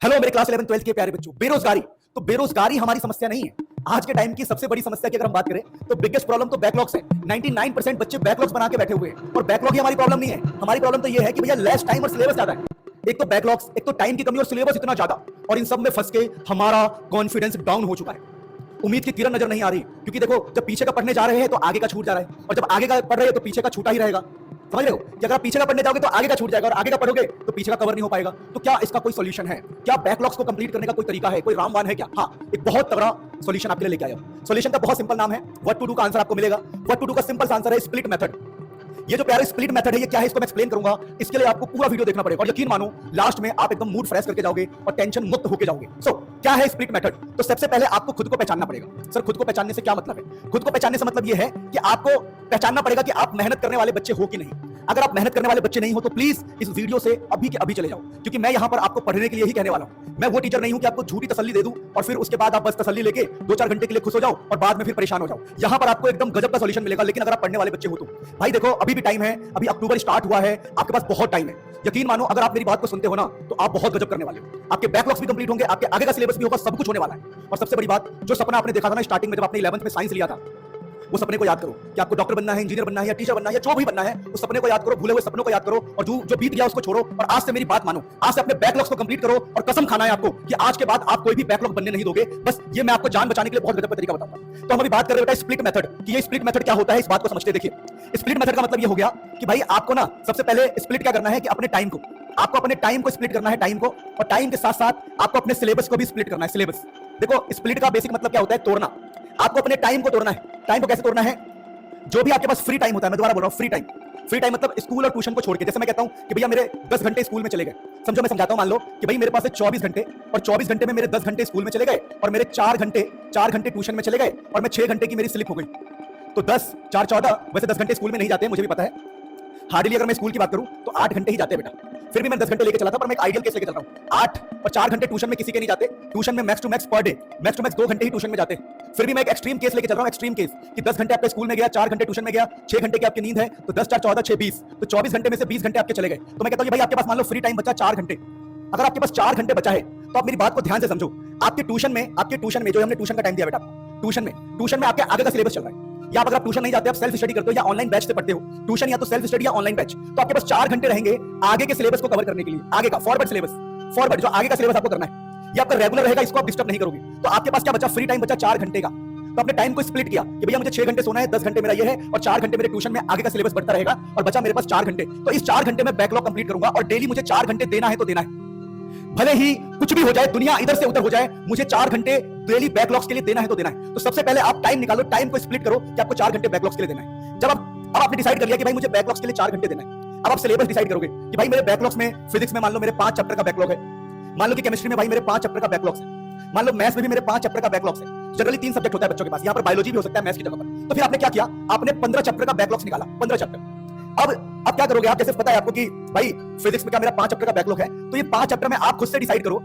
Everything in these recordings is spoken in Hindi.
हेलो मेरे क्लास 11 12 के प्यारे बच्चों। बेरोजगारी, तो बेरोजगारी हमारी समस्या नहीं है। आज के टाइम की सबसे बड़ी समस्या की अगर हम बात करें तो बिगेस्ट प्रॉब्लम तो बैकलॉग्स है। 99% बच्चे बैकलॉग्स बना के बैठे हुए हैं और बैकलॉग ही हमारी प्रॉब्लम नहीं है। हमारी प्रॉब्लम तो ये है कि भैया लेस टाइम और सिलेबस ज्यादा है। एक तो बैकलॉग्स, एक तो टाइम की कमी और सिलेबस इतना ज्यादा, और इन सब में फंस के हमारा कॉन्फिडेंस डाउन हो चुका है। उम्मीद की किरण नजर नहीं आ रही, क्योंकि देखो जब पीछे का पढ़ने जा रहे हैं तो आगे का छूट जा रहा है, और जब आगे का पढ़ रहे हैं तो पीछे का छूटा ही रहेगा। समझ रहे हो कि अगर आप पीछे का पढ़ने जाओगे तो आगे का छूट जाएगा, और आगे का पढ़ोगे तो पीछे का कवर नहीं हो पाएगा। तो क्या इसका कोई सॉल्यूशन है? क्या बैकलॉग्स को कंप्लीट करने का कोई तरीका है, कोई रामबाण है क्या? हाँ, एक बहुत तगड़ा सॉल्यूशन आपके लिए लेके आया हूं। सॉल्यूशन का बहुत सिंपल नाम है व्हाट टू डू का आंसर आपको मिलेगा। व्हाट टू डू का सिंपल आंसर है स्प्लिट मेथड। ये जो प्यारा स्प्लिट मेथड है ये क्या है इसको मैं एक्सप्लेन करूंगा। इसके लिए आपको पूरा वीडियो देखना पड़ेगा, और यकीन मानो लास्ट में आप एकदम मूड फ्रेश करके जाओगे और टेंशन मुक्त होके जाओगे। सो क्या है स्प्लिट मेथड? तो सबसे पहले आपको खुद को पहचानना पड़ेगा। सर खुद को पहचानने से क्या मतलब है? खुद को पहचानने से मतलब ये है कि आपको पहचानना पड़ेगा कि आप मेहनत करने वाले बच्चे हो कि नहीं। अगर आप मेहनत करने वाले बच्चे नहीं हो तो प्लीज इस वीडियो से अभी के अभी चले जाओ, क्योंकि मैं यहां पर आपको पढ़ने के लिए ही कहने वाला हूं। मैं वो टीचर नहीं हूं कि आपको झूठी तसल्ली दे दूं और फिर उसके बाद आप बस तसल्ली लेके 2-4 घंटे के लिए खुश हो जाओ और बाद में फिर परेशान हो जाओ। यहां पर आपको एकदम गजब का सॉल्यूशन मिलेगा, लेकिन अगर आप पढ़ने वाले बच्चे हो तो भाई देखो अभी भी टाइम है। अभी अक्टूबर स्टार्ट हुआ है, आपके पास बहुत टाइम है। यकीन मानो अगर आप मेरी बात को सुनते हो ना तो आप बहुत गजब करने वाले हो। आपके बैकलॉग्स भी कंप्लीट होंगे, आपके आगे का सिलेबस भी होगा, सब कुछ होने वाला है। और सबसे बड़ी बात, जो सपना आपने देखा था ना स्टार्टिंग में जब आपने 11th में साइंस लिया था, वो सपने को याद करो कि आपको डॉक्टर बनना है, इंजीनियर बनना है, या टीचर बनना है, या जो भी बनना है, उस सपने को याद करो, भूले हुए सपनों को याद करो, और जो बीत गया उसको छोड़ो। और आज से मेरी बात मानो, आज से अपने बैकलॉग्स को कंप्लीट करो, और कसम खाना है आपको कि आज के बाद आप कोई भी बैकलॉग बनने नहीं दोगे। बस ये मैं आपको जान बचाने के लिए बहुत गजब का तरीका बताऊंगा। तो हम अभी बात कर रहे हैं स्प्लिट मेथड कि ये स्प्लिट मेथड क्या होता है, इस बात को समझते देखिए। स्प्लिट मेथड का मतलब ये हो गया कि भाई आपको ना सबसे पहले स्प्लिट क्या करना है कि अपने टाइम को, आपको अपने टाइम को स्प्लिट करना है, टाइम को, और टाइम के साथ साथ आपको अपने सिलेबस को भी स्प्लिट करना है। सिलेबस देखो, स्प्लिट का बेसिक मतलब क्या होता है? तोड़ना। आपको अपने टाइम को तोड़ना है। टाइम को कैसे तोड़ना है? जो भी आपके पास फ्री टाइम होता है, मैं दोबारा बोल रहा हूं फ्री टाइम। फ्री टाइम मतलब स्कूल और ट्यूशन को छोड़ के, जैसे मैं कहता हूं कि भैया मेरे 10 घंटे स्कूल में चले गए, समझो मैं समझाता हूं। मान लो कि भाई मेरे पास है 24 घंटे, और 24 घंटे में मेरे 10 घंटे स्कूल में चले गए, और मेरे 4 घंटे ट्यूशन में चले गए, और मैं 6 घंटे की मेरी स्लिप हो गई। तो 10 4 14, वैसे 10 घंटे स्कूल में नहीं जाते हैं, मुझे भी पता है। हार्डली अगर मैं स्कूल की बात करूं तो 8 घंटे ही जाते हैं बेटा। फिर भी मैं 10 घंटे लेके चला था, पर मैं एक आइडियल केस लेके चल रहा हूं। 8 और 4 घंटे ट्यूशन में किसी के नहीं जाते। ट्यूशन में max to max per day, max to max 2 घंटे ही ट्यूशन में जाते हैं। फिर भी मैं एक एक्सट्रीम केस लेके चल रहा हूं, एक्सट्रीम केस कि 10 घंटे आपके स्कूल में गया, 4 घंटे ट्यूशन में गया, 6 घंटे की आपकी नींद है, तो 10 4 14 6 20, तो 24 घंटे में से 20 घंटे आपके चले गए। तो मैं कहता हूं भाई आपके पास मान लो फ्री टाइम बचा 4 घंटे। अगर आपके पास 4 घंटे बचा है तो आप मेरी बात को ध्यान से समझो। आपके ट्यूशन में जो हमने ट्यूशन का टाइम दिया बेटा, ट्यूशन में आपके आगे का सिलेबस चल रहा है। या अगर आप ट्यूशन नहीं जाते, आप सेल्फ स्टडी करते हो या ऑनलाइन बैच से पढ़ते हो, ट्यूशन या तो सेल्फ स्टडी या ऑनलाइन बैच, तो आपके पास 4 घंटे रहेंगे आगे के सिलेबस को कवर करने के लिए। आगे का फॉरवर्ड सिलेबस, फॉरवर्ड जो आगे का सिलेबस आपको करना है, ये आपका रेगुलर रहेगा, इसको आप डिस्टर्ब नहीं करोगे। तो आपके पास क्या बचा? फ्री टाइम बचा 4 घंटे का। तो आपने टाइम को स्प्लिट किया कि भैया मुझे 6 घंटे सोना है, 10 घंटे मेरा ये है, और 4 घंटे मेरे ट्यूशन में आगे का सिलेबस बढ़ता रहेगा, और बचा मेरे पास 4 घंटे। तो इस 4 घंटे में बैकलॉग कंप्लीट करूंगा, और डेली मुझे 4 घंटे देना है तो देना है। भले ही कुछ भी हो जाए, दुनिया इधर से उधर हो जाए, मुझे 4 घंटे डेली बैकलॉग्स के लिए देना है तो देना है। तो सबसे पहले आप टाइम निकालो, टाइम को स्प्लिट करो कि आपको 4 घंटे बैकलॉग्स के लिए देना है। जब अब आपने डिसाइड कर लिया कि भाई मुझे बैकलॉग्स के लिए 4 घंटे देना है, अब आप सिलेबस डिसाइड करोगे कि भाई मेरे बैकलॉग्स में फिजिक्स में मान लो मेरे 5 चैप्टर का बैकलॉग है, मान लो कि केमिस्ट्री में भाई मेरे 5 चैप्टर का बैकलॉग्स है, मान लो मैथ्स में भी मेरे 5 चैप्टर का बैकलॉग्स है। जनरली 3 सब्जेक्ट होता है बच्चों के पास, यहाँ पर बायोलॉजी भी हो सकता है मैथ्स की जगह पर। तो फिर आपने क्या किया? आपने 15 चैप्टर का बैकलॉग्स निकाला, 15 चैप्टर। अब क्या करोगे आप? जैसे पता है आपको कि भाई फिजिक्स में क्या मेरा 5 चैप्टर का बैकलॉग है, तो ये 5 चैप्टर में आप खुद से डिसाइड करो।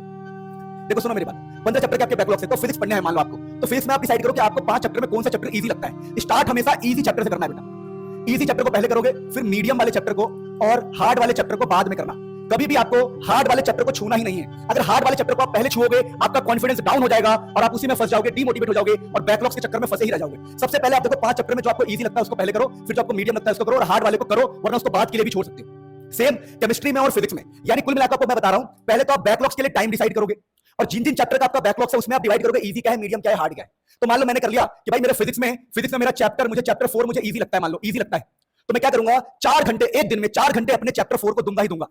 देखो सुनो मेरी बात, 15 चैप्टर के आपके बैकलॉग से, तो फिजिक्स पढ़ना है मान लो आपको, तो फिजिक्स में आप डिसाइड करो कि आपको 5 चैप्टर में कौन सा चैप्टर इजी लगता है। स्टार्ट हमेशा इजी चैप्टर से करना है बेटा। इजी चैप्टर को पहले करोगे, फिर मीडियम वाले चैप्टर को, और हार्ड वाले चैप्टर को बाद में करना। कभी भी आपको हार्ड वाले चैप्टर को छूना ही नहीं है। अगर हार्ड वाले चैप्टर को आप पहले छूओगे, आपका कॉन्फिडेंस डाउन हो जाएगा, और आप उसी में फंस जाओगे, डिमोटिवेट हो जाओगे, और बैकलॉग्स के चक्कर में फंसे ही रह जाओगे। सबसे पहले आप देखो 5 चैप्टर में जो आपको इजी लगता है उसको पहले करो, फिर जो आपको मीडियम लगता है उसको करो, और हार्ड वाले को करो, वरना उसको बाद के लिए भी छोड़ सकते हो। सेम केमिस्ट्री में और फिजिक्स में, यानी कुल मिलाकर आपको मैं बता रहा हूं, पहले तो आप बैकलॉग्स के लिए टाइम डिसाइड करोगे, और जिन जिन चैप्टर का आपका बैकलॉग है उसमें आप डिवाइड करोगे इजी क्या है, मीडियम क्या है, हार्ड क्या है। तो मान लो मैंने कर लिया कि भाई मेरे फिजिक्स में मेरा चैप्टर 4 मुझे इजी लगता है, मान लो इजी लगता है, तो मैं क्या करूंगा? 4 घंटे, एक दिन में 4 घंटे अपने चैप्टर 4 को दूंगा ही दूंगा।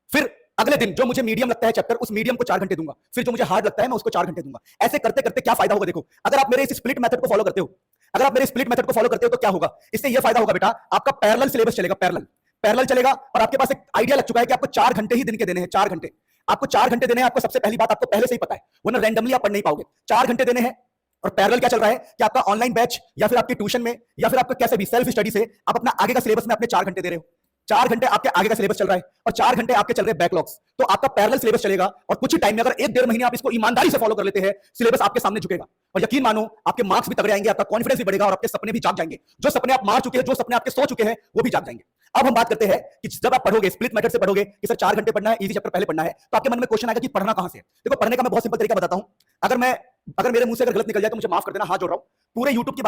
फिर अगले दिन जो मुझे मीडियम लगता है चैप्टर, उस मीडियम को 4 घंटे दूंगा। फिर जो मुझे हार्ड लगता है मैं उसको 4 घंटे दूंगा। ऐसे करते करते क्या फायदा होगा? देखो, अगर आप मेरे इस स्प्लिट मेथड को फॉलो करते हो, तो क्या होगा? इससे यह फायदा होगा बेटा, आपका पैरेलल सिलेबस चलेगा, पैरेलल चलेगा, और आपके पास एक आइडिया लग चुका है कि आपको 4 घंटे ही दिन के देने हैं। 4 घंटे आपको 4 घंटे देने हैं। आपको सबसे पहली बात आपको पहले से ही पता है, वरना रैंडमली आप पढ़ नहीं पाओगे। 4 घंटे देने हैं, और पैरेलल क्या चल रहा है कि आपका ऑनलाइन बैच या फिर आपके ट्यूशन में या फिर आपका कैसे भी सेल्फ स्टडी से आप अपना आगे का सिलेबस में अपने 4 घंटे दे रहे हो। 4 घंटे आपके आगे का सिलेबस चल रहा है और 4 घंटे आपके चल रहे बैकलॉग्स, तो आपका पैरेलल सिलेबस चलेगा और कुछ ही टाइम में अगर 1-1.5 महीने आप इसको ईमानदारी से फॉलो कर लेते हैं, सिलेबस आपके सामने झुकेगा और यकीन मानो आपके मार्क्स भी तगड़े आएंगे, आपका कॉन्फिडेंस भी बढ़ेगा और आपके सपने भी जाग जाएंगे। जो सपने आप मार चुके हैं, जो सपने आपके सो चुके हैं, वो भी जाग जाएंगे। अब हम बात करते हैं कि जब आप पढ़ोगे, स्प्लिट मेथड से पढ़ोगे कि सर 4 घंटे पढ़ना है, इजी चैप्टर पहले पढ़ना है, तो आपके मन में क्वेश्चन आएगा कि पढ़ना कहां से है। देखो, पढ़ने का मैं बहुत सिंपल तरीका बताता हूं। अगर मेरे मुंह से अगर गलत निकल जाए तो मुझे माफ कर देना, हाथ जोड़ रहा हूं। पूरे यूट्यूब की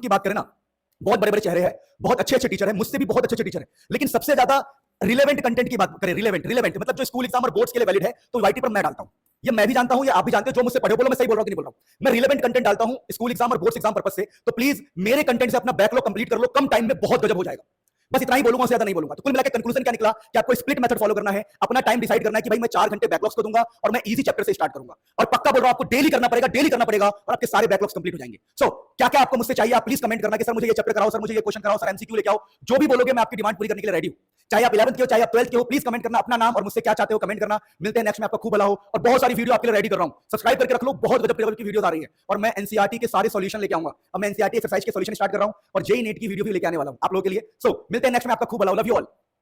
बात करें ना, बहुत बड़े बड़े चेहरे हैं, बहुत अच्छे अच्छे टीचर हैं, मुझसे भी बहुत अच्छे अच्छे टीचर हैं, लेकिन सबसे ज्यादा रिलेवेंट कंटेंट की बात करें, रिलेवेंट मतलब जो स्कूल एग्जाम और बोर्ड्स के लिए वैलिड है, तो वाईटी पर मैं डालता हूं। ये मैं भी जानता हूं, ये आप भी जानते हो, जो मुझसे पढ़े, बोलो मैं सही बोल रहा हूं कि नहीं बोल रहा हूं। मैं रिलेवेंट कंटेंट डालता हूं स्कूल एग्जाम और बोर्ड्स एग्जाम पर्पस से, तो प्लीज मेरे कंटेंट से अपना बैकलॉग कंप्लीट कर लो, कम टाइम में बहुत गजब हो जाएगा। बस इतना ही बोलूंगा, उससे ज्यादा नहीं बोलूंगा। तो कुल मिलाकर कंक्लूजन क्या निकला कि आपको स्प्लिट मेथड फॉलो करना है, अपना टाइम डिसाइड करना है कि भाई मैं 4 घंटे बैकलॉग्स को दूंगा और मैं इजी चैप्टर से स्टार्ट करूंगा, और पक्का बोल रहा हूं आपको डेली करना पड़ेगा और आपके सारे बैकलॉग्स कंप्लीट हो जाएंगे। सो क्या क्या आपको मुझसे चाहिए, आप प्लीज कमेंट करना कि सर मुझे ये चैप्टर कराओ, सर मुझे ये क्वेश्चन कराओ, सर एमसीक्यू लेके आओ। जो भी बोलोगे मैं आपकी डिमांड पूरी करने के लिए रेडी हूं। चाहे आप 11th के हो, चाहे आप 12th के हो, प्लीज कमेंट करना अपना नाम और मुझसे क्या चाहते हो कमेंट करना। मिलते हैं नेक्स्ट में, आपका खूब भला हो। और बहुत सारी वीडियो आपके लिए रेडी कर रहा हूं, सब्सक्राइब करके रख लो, बहुत गजब लेवल की वीडियोस आ रही है और मैं एनसीईआरटी के सारे सॉल्यूशन लेके आऊंगा। अब मैं एनसीईआरटी एक्सरसाइज के सॉल्यूशन स्टार्ट कर रहा हूं और जेईई नीट की वीडियो भी लेके आने वाला हूं आप लोगों के लिए। सो मिलते हैं नेक्स्ट में, आपका खूब भला हो। Love you all.